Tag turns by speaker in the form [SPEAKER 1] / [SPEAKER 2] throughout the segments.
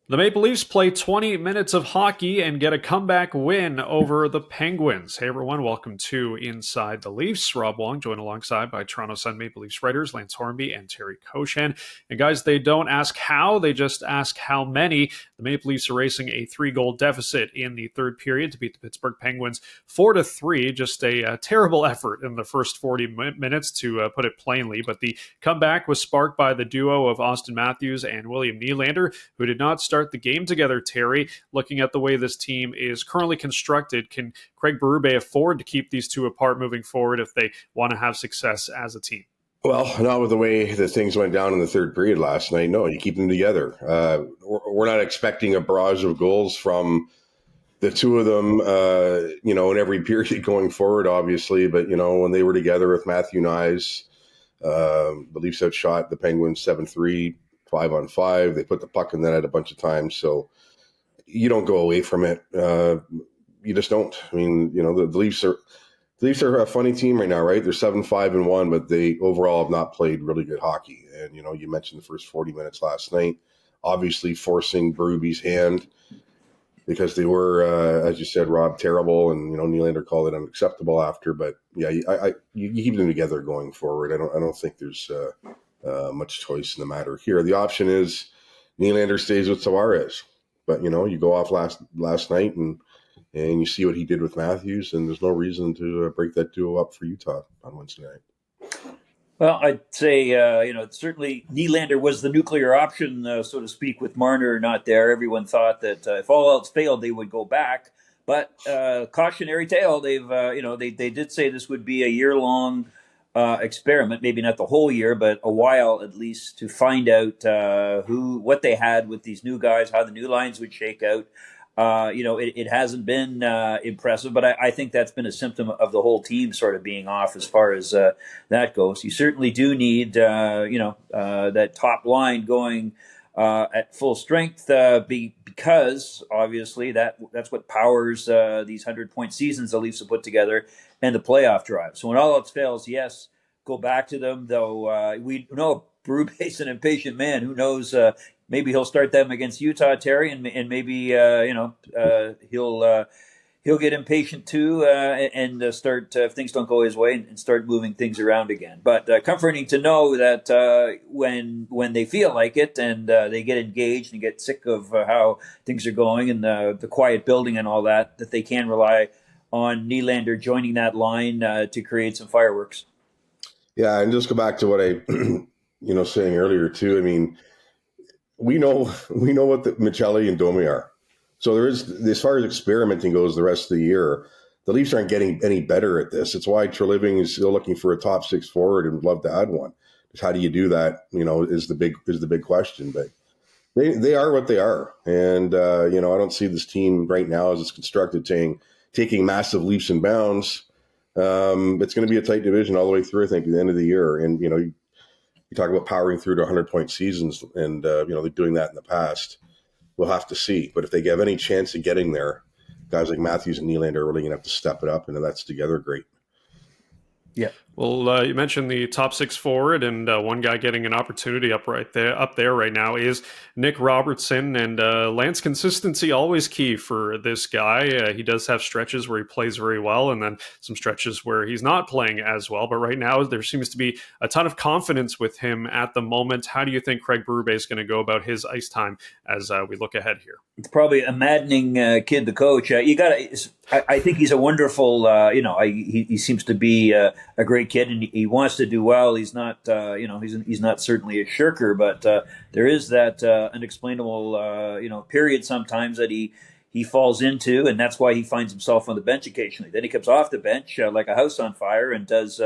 [SPEAKER 1] The Maple Leafs play 20 minutes of hockey and get a comeback win over the Penguins. Hey everyone, welcome to Inside the Leafs. Rob Wong, joined alongside by Toronto Sun Maple Leafs writers Lance Hornby and Terry Koshan. And guys, they don't ask how, they just ask how many. The Maple Leafs are racing a 3-goal deficit in the third period to beat the Pittsburgh Penguins 4-3. Just a terrible effort in the first 40 minutes, to put it plainly. But the comeback was sparked by the duo of Auston Matthews and William Nylander, who did not start the game together. Terry, looking at the way this team is currently constructed, can Craig Berube afford to keep these two apart moving forward if they want to have success as a team?
[SPEAKER 2] Well, not with the way that things went down in the third period last night. No, you keep them together. We're not expecting a barrage of goals from the two of them, in every period going forward, obviously. But, when they were together with Matthew Nyes, the Leafs outshot the Penguins 7-3. 5-on-5. They put the puck in the net a bunch of times. So you don't go away from it. You just don't. I mean, the Leafs are a funny team right now, right? They're 7-5-1, but they overall have not played really good hockey. And, you mentioned the first 40 minutes last night, obviously forcing Berube's hand because they were, as you said, Rob, terrible. And, Nylander called it unacceptable after. But yeah, you keep them together going forward. I don't think there's much choice in the matter here. The option is Nylander stays with Tavares, but you go off last night and you see what he did with Matthews, and there's no reason to break that duo up for Utah on Wednesday night.
[SPEAKER 3] Well, I'd say certainly Nylander was the nuclear option, so to speak, with Marner not there. Everyone thought that if all else failed, they would go back. But cautionary tale, they did say this would be a year-long experiment, maybe not the whole year, but a while at least, to find out what they had with these new guys, how the new lines would shake out. It hasn't been impressive, but I think that's been a symptom of the whole team sort of being off as far as that goes. You certainly do need that top line going at full strength because obviously that's what powers these 100-point seasons the Leafs have put together and the playoff drive. So when all else fails, yes, go back to them. Though we know Berube's an impatient man. Who knows? Maybe he'll start them against Utah, Terry, and maybe he'll get impatient too and start if things don't go his way and start moving things around again. But comforting to know that when they feel like it and they get engaged and get sick of how things are going and the quiet building and all that they can rely on Nylander joining that line to create some fireworks.
[SPEAKER 2] Yeah, and just go back to what I, saying earlier too. I mean, we know what the Michelli and Domi are. So there is, as far as experimenting goes, the rest of the year, the Leafs aren't getting any better at this. It's why Treliving is still looking for a top six forward and would love to add one. Just how do you do that? Is the big question. But they are what they are, and I don't see this team right now as it's constructed taking massive leaps and bounds. It's going to be a tight division all the way through, I think, at the end of the year. And, you talk about powering through to 100-point seasons and, they're doing that in the past. We'll have to see. But if they have any chance of getting there, guys like Matthews and Nylander are really going to have to step it up. And if that's together, great.
[SPEAKER 3] Yeah.
[SPEAKER 1] Well, you mentioned the top six forward, and one guy getting an opportunity up there right now is Nick Robertson. And Lance, consistency always key for this guy. He does have stretches where he plays very well, and then some stretches where he's not playing as well. But right now, there seems to be a ton of confidence with him at the moment. How do you think Craig Berube is going to go about his ice time as we look ahead here?
[SPEAKER 3] It's probably a maddening kid, the coach. I think he's a wonderful. He seems to be a great kid, and he wants to do well. He's not. He's not certainly a shirker, but there is that unexplainable period sometimes that he falls into, and that's why he finds himself on the bench occasionally. Then he comes off the bench like a house on fire and does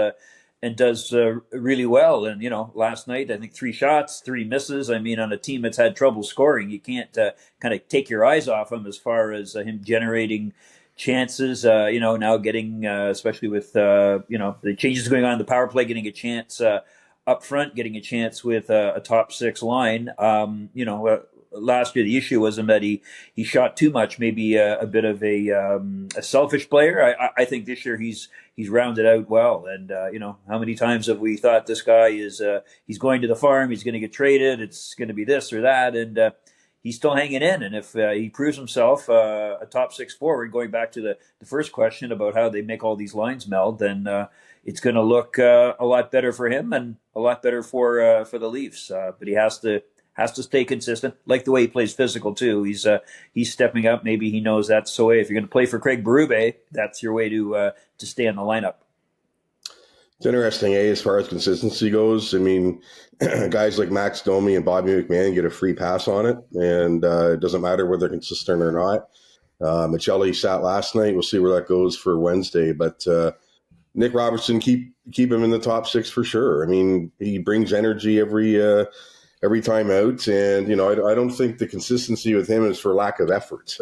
[SPEAKER 3] really well. And, last night, I think 3 shots, 3 misses. I mean, on a team that's had trouble scoring, you can't kind of take your eyes off him as far as him generating chances, now getting, especially with, the changes going on in the power play, getting a chance up front, getting a chance with a top 6 line. Last year, the issue was that he shot too much, maybe a bit of a selfish player. I think this year he's rounded out well. And, how many times have we thought this guy is he's going to the farm, he's going to get traded, it's going to be this or that. And he's still hanging in. And if he proves himself a top six forward, going back to the first question about how they make all these lines meld, then it's going to look a lot better for him and a lot better for the Leafs. But he has to stay consistent, like the way he plays physical too. He's stepping up. Maybe he knows that's the way. If you're going to play for Craig Berube, that's your way to stay in the lineup.
[SPEAKER 2] It's interesting, as far as consistency goes. I mean, guys like Max Domi and Bobby McMann get a free pass on it, and it doesn't matter whether they're consistent or not. Michelli sat last night. We'll see where that goes for Wednesday. But Nick Robertson, keep him in the top six for sure. I mean, he brings energy every time out, and I don't think the consistency with him is for lack of effort.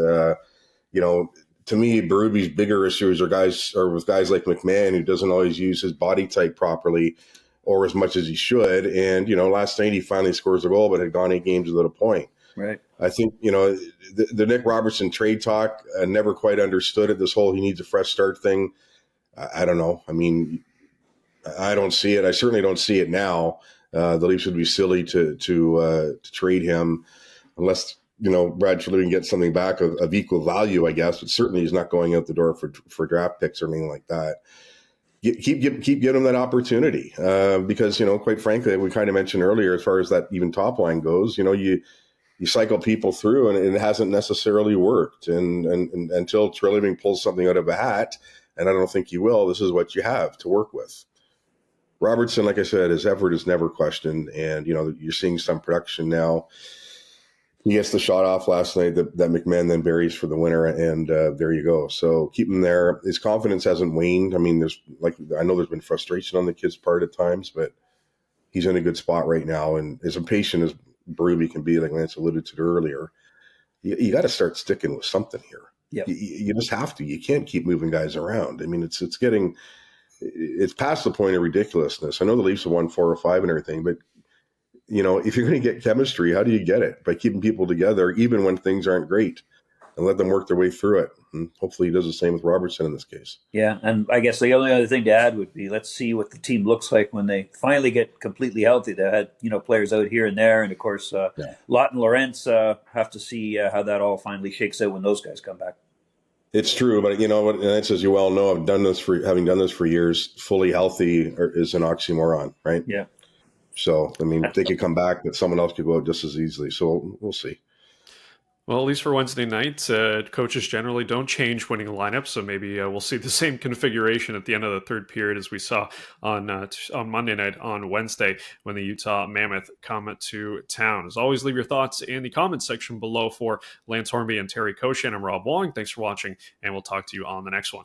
[SPEAKER 2] To me, Berube's bigger issues are with guys like McMahon, who doesn't always use his body type properly or as much as he should. And, last night he finally scores a goal, but had gone 8 games without a point.
[SPEAKER 3] Right.
[SPEAKER 2] I think, the Nick Robertson trade talk, never quite understood it. This whole he needs a fresh start thing. I don't know. I mean, I don't see it. I certainly don't see it now. The Leafs would be silly to trade him unless Brad Treliving can get something back of equal value, I guess, but certainly he's not going out the door for draft picks or anything like that. Keep giving him that opportunity because, quite frankly, we kind of mentioned earlier, as far as that even top line goes, you cycle people through and it hasn't necessarily worked. And until Treliving pulls something out of a hat, and I don't think he will, this is what you have to work with. Robertson, like I said, his effort is never questioned, and you're seeing some production now. He gets the shot off last night that McMahon then buries for the winner, and there you go. So keep him there. His confidence hasn't waned. I mean, I know there's been frustration on the kid's part at times, but he's in a good spot right now. And as impatient as Berube can be, like Lance alluded to earlier, you got to start sticking with something here.
[SPEAKER 3] Yep.
[SPEAKER 2] You just have to. You can't keep moving guys around. I mean, it's past the point of ridiculousness. I know the Leafs have won 4 or 5 and everything, but if you're going to get chemistry, how do you get it? By keeping people together, even when things aren't great, and let them work their way through it. And hopefully he does the same with Robertson in this case.
[SPEAKER 3] Yeah, and I guess the only other thing to add would be, let's see what the team looks like when they finally get completely healthy. They had, players out here and there, and of course, Lott and Lorentz have to see how that all finally shakes out when those guys come back.
[SPEAKER 2] It's true, but and as you well know, having done this for years, fully healthy is an oxymoron, right?
[SPEAKER 3] Yeah.
[SPEAKER 2] So, I mean, they could come back, but someone else could go out just as easily. So we'll see.
[SPEAKER 1] Well, at least for Wednesday night, coaches generally don't change winning lineups, so maybe we'll see the same configuration at the end of the third period as we saw on Monday night on Wednesday when the Utah Mammoth come to town. As always, leave your thoughts in the comments section below. For Lance Hornby and Terry Koshan, I'm Rob Wong. Thanks for watching, and we'll talk to you on the next one.